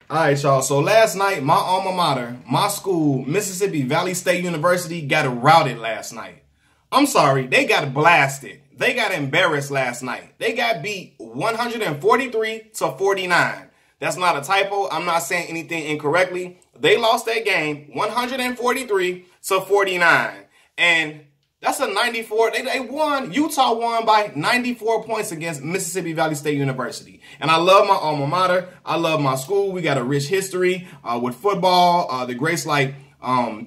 All right, y'all. So last night, my alma mater, my school, Mississippi Valley State University, got routed last night. I'm sorry, they got blasted. They got embarrassed last night. They got beat 143 to 49. That's not a typo. I'm not saying anything incorrectly. They lost that game 143 to 49. And that's a 94. They won. Utah won by 94 points against Mississippi Valley State University. And I love my alma mater. I love my school. We got a rich history with football. The greats like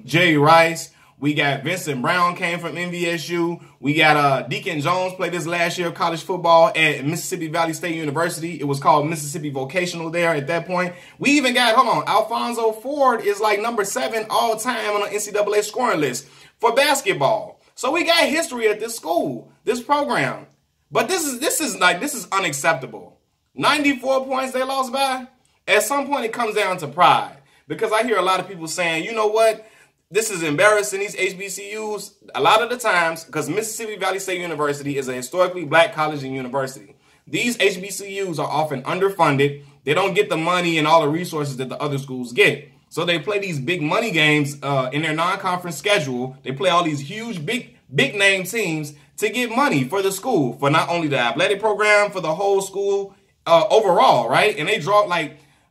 Jerry Rice. We got Vincent Brown came from MVSU. We got Deacon Jones played this last year of college football at Mississippi Valley State University. It was called Mississippi Vocational there at that point. We even got, Alfonso Ford is like number 7 all time on the NCAA scoring list for basketball. So we got history at this school, this program. But this is unacceptable. 94 points they lost by. At some point it comes down to pride. Because I hear a lot of people saying, you know what? This is embarrassing, these HBCUs. A lot of the times, because Mississippi Valley State University is a historically black college and university, these HBCUs are often underfunded. They don't get the money and all the resources that the other schools get. So they play these big money games in their non-conference schedule. They play all these huge, big name teams to get money for the school, for not only the athletic program, for the whole school overall, right? And they draw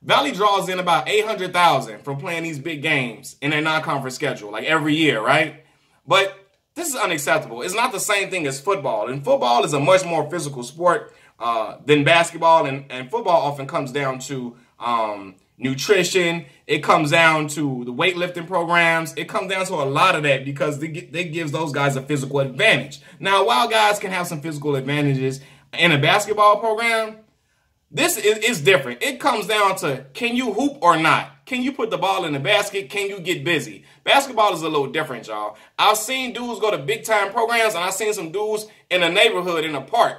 Valley draws in about 800,000 from playing these big games in their non-conference schedule, like every year, right? But this is unacceptable. It's not the same thing as football. And football is a much more physical sport than basketball. And football often comes down to nutrition. It comes down to the weightlifting programs. It comes down to a lot of that because they gives those guys a physical advantage. Now, while guys can have some physical advantages in a basketball program, this is different. It comes down to, can you hoop or not? Can you put the ball in the basket? Can you get busy? Basketball is a little different, y'all. I've seen dudes go to big-time programs, and I've seen some dudes in the neighborhood, in the park,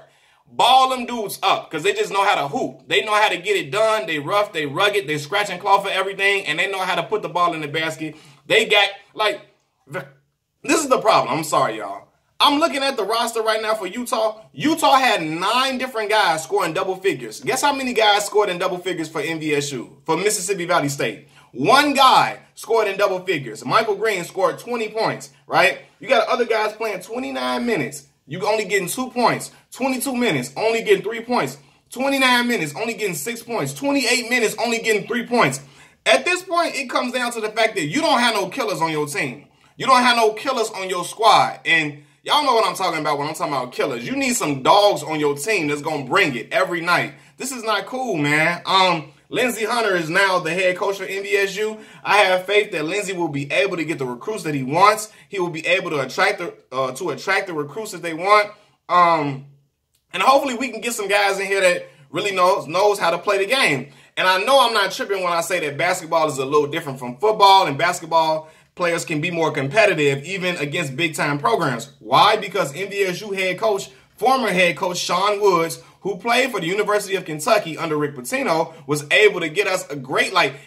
ball them dudes up because they just know how to hoop. They know how to get it done. They rough, they rugged, they scratch and claw for everything, and they know how to put the ball in the basket. They got, this is the problem. I'm sorry, y'all. I'm looking at the roster right now for Utah. Utah had 9 different guys scoring double figures. Guess how many guys scored in double figures for MVSU, for Mississippi Valley State? 1 guy scored in double figures. Michael Green scored 20 points, right? You got other guys playing 29 minutes. You only getting 2 points. 22 minutes, only getting 3 points. 29 minutes, only getting 6 points. 28 minutes, only getting 3 points. At this point, it comes down to the fact that you don't have no killers on your team. You don't have no killers on your squad. And y'all know what I'm talking about when I'm talking about killers. You need some dogs on your team that's going to bring it every night. This is not cool, man. Lindsey Hunter is now the head coach for MVSU. I have faith that Lindsey will be able to get the recruits that he wants. He will be able to attract the recruits that they want. And hopefully we can get some guys in here that really knows how to play the game. And I know I'm not tripping when I say that basketball is a little different from football, and basketball players can be more competitive even against big-time programs. Why? Because MVSU former head coach Sean Woods, who played for the University of Kentucky under Rick Pitino, was able to get us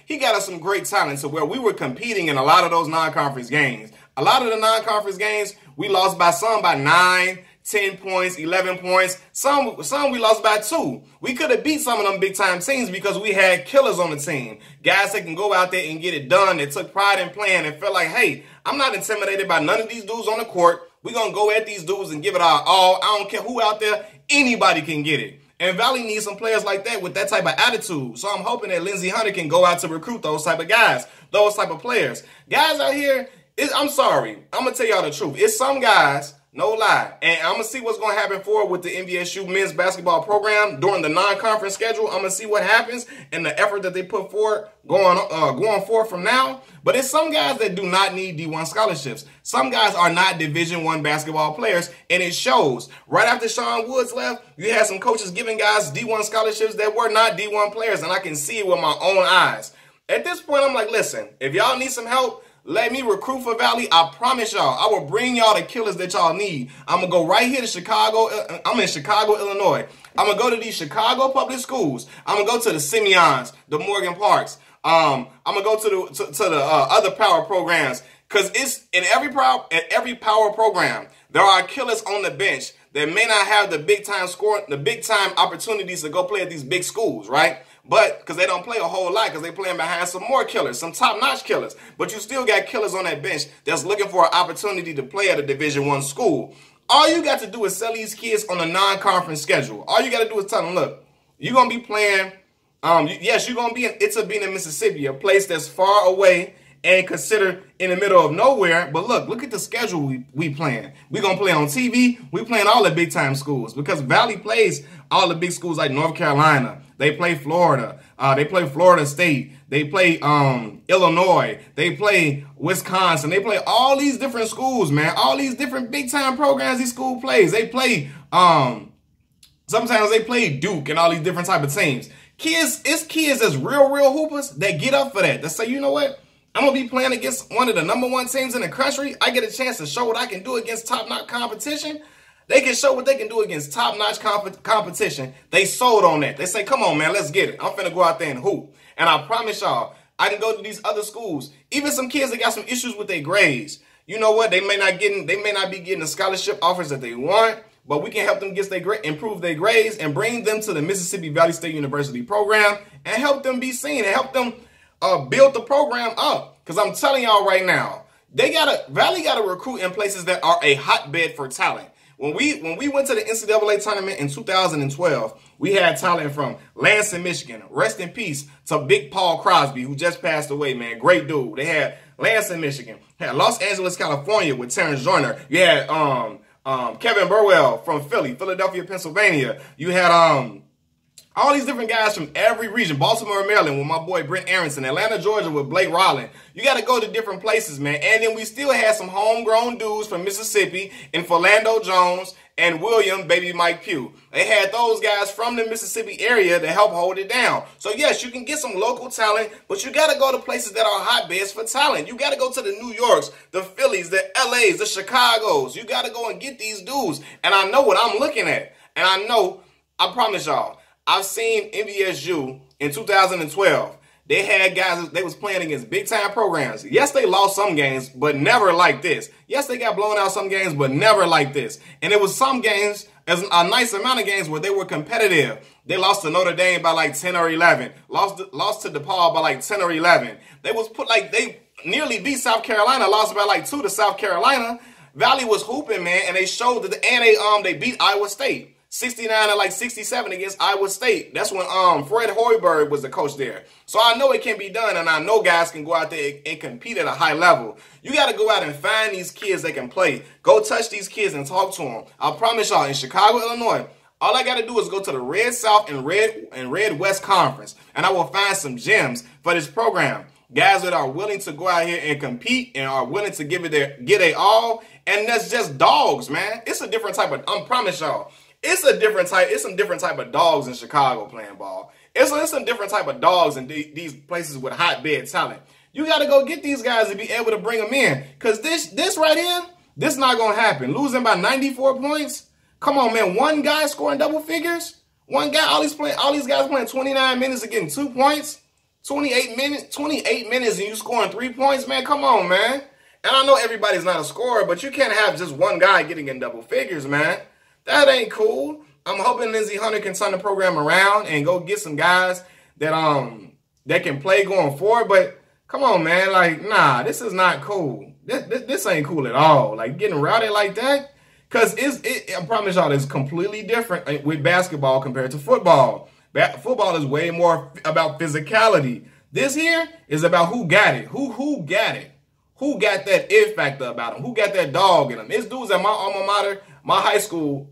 he got us some great talent to where we were competing in a lot of those non-conference games. A lot of the non-conference games, we lost by 9, 10 points, 11 points. Some we lost by 2. We could have beat some of them big-time teams because we had killers on the team. Guys that can go out there and get it done, that took pride in playing and felt like, hey, I'm not intimidated by none of these dudes on the court. We're going to go at these dudes and give it our all. I don't care who out there. Anybody can get it. And Valley needs some players like that with that type of attitude. So I'm hoping that Lindsey Hunter can go out to recruit those type of guys, those type of players. Guys out here, I'm sorry. I'm going to tell y'all the truth. It's some guys, no lie. And I'm going to see what's going to happen forward with the MVSU men's basketball program during the non-conference schedule. I'm going to see what happens and the effort that they put forward going forward from now. But it's some guys that do not need D1 scholarships. Some guys are not Division I basketball players, and it shows. Right after Sean Woods left, you had some coaches giving guys D1 scholarships that were not D1 players, and I can see it with my own eyes. At this point, I'm like, listen, if y'all need some help, let me recruit for Valley. I promise y'all, I will bring y'all the killers that y'all need. I'm going to go right here to Chicago. I'm in Chicago, Illinois. I'm going to go to these Chicago public schools. I'm going to go to the Simeons, the Morgan Parks. I'm going to go to the other power programs. Because it's in every power program, there are killers on the bench that may not have the big time opportunities to go play at these big schools, right? But because they don't play a whole lot, because they playing behind some more killers, some top-notch killers. But you still got killers on that bench that's looking for an opportunity to play at a Division I school. All you got to do is sell these kids on a non-conference schedule. All you got to do is tell them, look, you're going to be playing, yes, you're going to be in Itta-Bena, Mississippi, a place that's far away and considered in the middle of nowhere. But look at the schedule we playing. We're going to play on TV. We playing all the big-time schools because Valley plays all the big schools like North Carolina. They play Florida. They play Florida State. They play Illinois. They play Wisconsin. They play all these different schools, man. All these different big-time programs these school plays. They play, sometimes they play Duke and all these different type of teams. It's kids that's real hoopers that get up for that. That say, you know what? I'm going to be playing against one of the #1 teams in the country. I get a chance to show what I can do against top-notch competition. They can show what they can do against top-notch competition. They sold on that. They say, come on, man, let's get it. I'm finna go out there and hoop. And I promise y'all, I can go to these other schools. Even some kids that got some issues with their grades. You know what? They may not be getting the scholarship offers that they want, but we can help them improve their grades and bring them to the Mississippi Valley State University program and help them be seen and help them build the program up. Because I'm telling y'all right now, Valley gotta recruit in places that are a hotbed for talent. When we went to the NCAA tournament in 2012, we had talent from Lansing, Michigan, rest in peace, to Big Paul Crosby, who just passed away, man. Great dude. They had Lansing, Michigan, had Los Angeles, California with Terrence Joyner. You had Kevin Burwell from Philadelphia, Pennsylvania. You had all these different guys from every region. Baltimore, Maryland with my boy Brent Aronson. Atlanta, Georgia with Blake Rolland. You got to go to different places, man. And then we still had some homegrown dudes from Mississippi and Philando Jones and William Baby Mike Pugh. They had those guys from the Mississippi area to help hold it down. So, yes, you can get some local talent, but you got to go to places that are hotbeds for talent. You got to go to the New Yorks, the Phillies, the LAs, the Chicagos. You got to go and get these dudes. And I know what I'm looking at. And I promise y'all, I've seen MVSU in 2012. They had guys, they was playing against big-time programs. Yes, they lost some games, but never like this. Yes, they got blown out some games, but never like this. And it was some games, as a nice amount of games where they were competitive. They lost to Notre Dame by like 10 or 11. Lost to DePaul by like 10 or 11. They nearly beat South Carolina, lost by like 2 to South Carolina. Valley was hooping, man, and they showed that, they beat Iowa State. 69 to like 67 against Iowa State. That's when Fred Hoiberg was the coach there. So I know it can be done, and I know guys can go out there and compete at a high level. You got to go out and find these kids that can play. Go touch these kids and talk to them. I promise y'all, in Chicago, Illinois, all I got to do is go to the Red South and Red West Conference, and I will find some gems for this program. Guys that are willing to go out here and compete and are willing to get it all, and that's just dogs, man. It's a different type of, I promise y'all. It's some different type of dogs in Chicago playing ball. It's some different type of dogs in these places with hotbed talent. You got to go get these guys to be able to bring them in. Because this right here, this not going to happen. Losing by 94 points? Come on, man. One guy scoring double figures? One guy, all these guys playing 29 minutes and getting 2 points? 28 minutes and you scoring 3 points? Man, come on, man. And I know everybody's not a scorer, but you can't have just one guy getting in double figures, man. That ain't cool. I'm hoping Lindsey Hunter can turn the program around and go get some guys that can play going forward. But come on, man, like, nah, this is not cool. This ain't cool at all. Like, getting routed like that, because I promise y'all, it's completely different with basketball compared to football. Football is way more about physicality. This here is about who got it. Who got it? Who got that it factor about them? Who got that dog in them? It's dudes at my alma mater. My high school,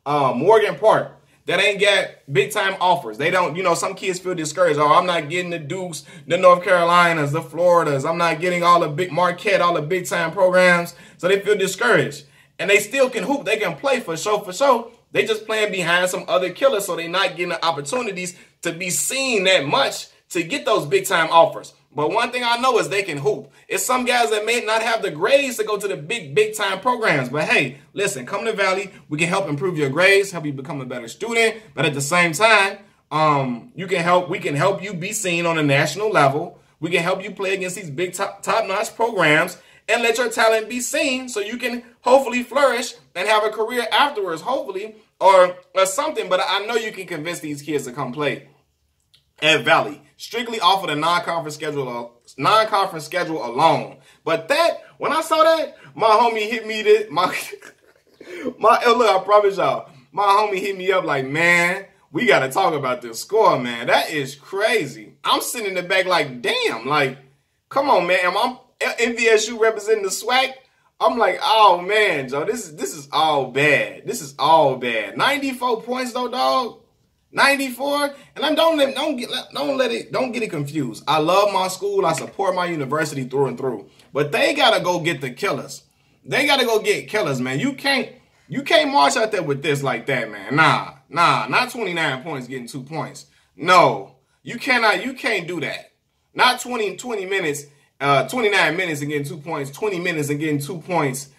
Morgan Park, that ain't got big-time offers. They don't, some kids feel discouraged. Oh, I'm not getting the Dukes, the North Carolinas, the Floridas. I'm not getting all the big Marquette, all the big-time programs. So they feel discouraged. And they still can hoop. They can play for sure. They just playing behind some other killers, so they're not getting the opportunities to be seen that much to get those big-time offers. But one thing I know is they can hoop. It's some guys that may not have the grades to go to the big-time programs. But hey, listen, come to Valley. We can help improve your grades, help you become a better student. But at the same time, we can help you be seen on a national level. We can help you play against these big top-notch programs and let your talent be seen so you can hopefully flourish and have a career afterwards, hopefully, or something. But I know you can convince these kids to come play. at Valley, strictly off of the non-conference schedule alone. But that, when I saw that, my homie hit me look, I promise y'all, my homie hit me up like, man, we got to talk about this score, man. That is crazy. I'm sitting in the back like, damn, like, come on, man. I'm NVSU representing the SWAC. I'm like, oh, man, Joe, this is all bad. This is all bad. 94 points, though, dog. 94, and don't get it confused. I love my school. I support my university through and through. But they gotta go get the killers. They gotta go get killers, man. You can't march out there with this like that, man. Nah, not 29 points getting 2 points. No, you can't do that. Not 20 minutes, 29 minutes and getting 2 points, 20 minutes and getting 2 points.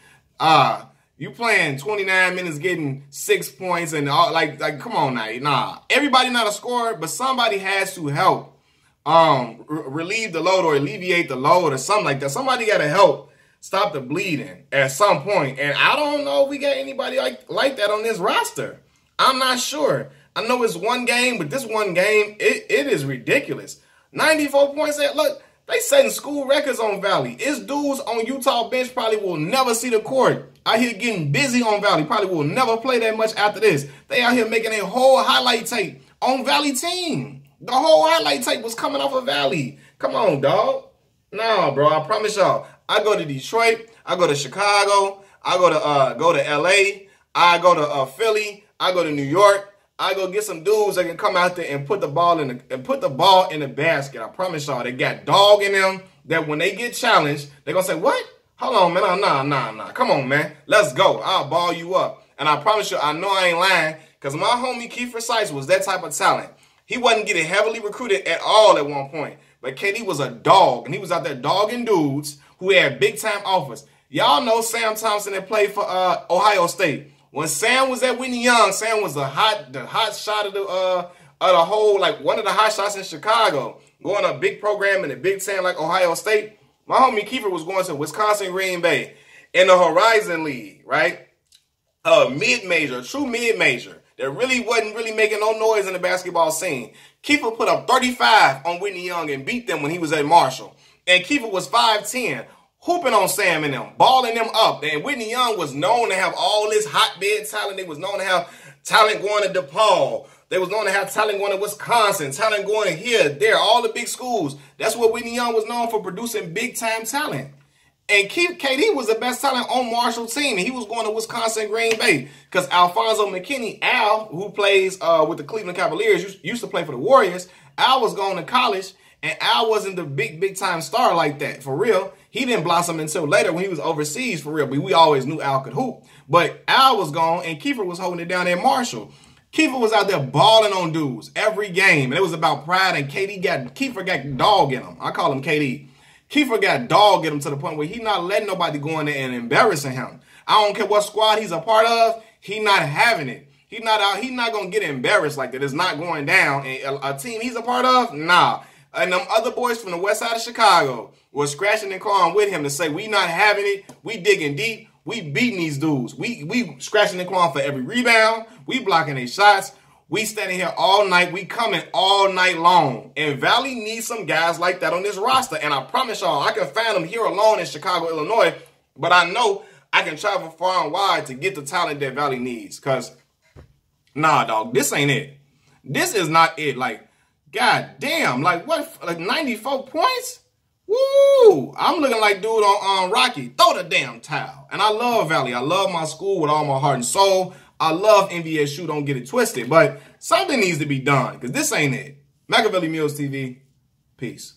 You playing 29 minutes getting 6 points and all, like come on now. Nah. Everybody not a scorer, but somebody has to help relieve the load or alleviate the load or something like that. Somebody got to help stop the bleeding at some point. And I don't know if we got anybody like that on this roster. I'm not sure. I know it's one game, but this one game, it is ridiculous. 94 points. Look, they setting school records on Valley. It's dudes on Utah bench probably will never see the court. Out here getting busy on Valley. Probably will never play that much after this. They out here making a whole highlight tape on Valley team. The whole highlight tape was coming off of Valley. Come on, dog. No, bro. I promise y'all. I go to Detroit. I go to Chicago. I go to LA. I go to Philly. I go to New York. I go get some dudes that can come out there and put the ball in the basket. I promise y'all. They got dog in them that when they get challenged, they're gonna say, what? Hold on, man. Nah. Come on, man. Let's go. I'll ball you up. And I promise you, I know I ain't lying, because my homie Kiefer Sykes was that type of talent. He wasn't getting heavily recruited at all at one point. But KD was a dog, and he was out there dogging dudes who had big-time offers. Y'all know Sam Thompson that played for Ohio State. When Sam was at Whitney Young, Sam was the hot shot of the whole, like one of the hot shots in Chicago. Going to a big program in the Big Ten like Ohio State. My homie Kiefer was going to Wisconsin Green Bay in the Horizon League, right? Mid-major, true mid-major that really wasn't making no noise in the basketball scene. Kiefer put up 35 on Whitney Young and beat them when he was at Marshall. And Kiefer was 5'10", hooping on Sam and them, balling them up. And Whitney Young was known to have all this hotbed talent. They was known to have talent going to DePaul. They was known to have talent going to Wisconsin, talent going to here, there, all the big schools. That's what Whitney Young was known for, producing big-time talent. And KD was the best talent on Marshall's team, and he was going to Wisconsin Green Bay because Alfonso McKinney, Al, who plays with the Cleveland Cavaliers, used to play for the Warriors. Al was going to college, and Al wasn't the big-time star like that, for real. He didn't blossom until later when he was overseas, for real. But we always knew Al could hoop. But Al was gone, and Kiefer was holding it down at Marshall. Kiefer was out there balling on dudes every game, and it was about pride, and Kiefer got dog in him. I call him KD. Kiefer got dog in him to the point where he not letting nobody go in there and embarrassing him. I don't care what squad he's a part of, he not having it. He not going to get embarrassed like that. It's not going down. And a team he's a part of, nah. And them other boys from the west side of Chicago were scratching and clawing with him to say, we not having it, we digging deep. We beating these dudes. We scratching and clawing for every rebound. We blocking their shots. We standing here all night. We coming all night long. And Valley needs some guys like that on this roster. And I promise y'all, I can find them here alone in Chicago, Illinois. But I know I can travel far and wide to get the talent that Valley needs. Because, nah, dog, this ain't it. This is not it. Like, god damn. Like, what? Like, 94 points? Woo! I'm looking like dude on Rocky. Throw the damn towel. And I love Valley. I love my school with all my heart and soul. I love NVSU. Don't get it twisted. But something needs to be done because this ain't it. Machiavelli Mills TV. Peace.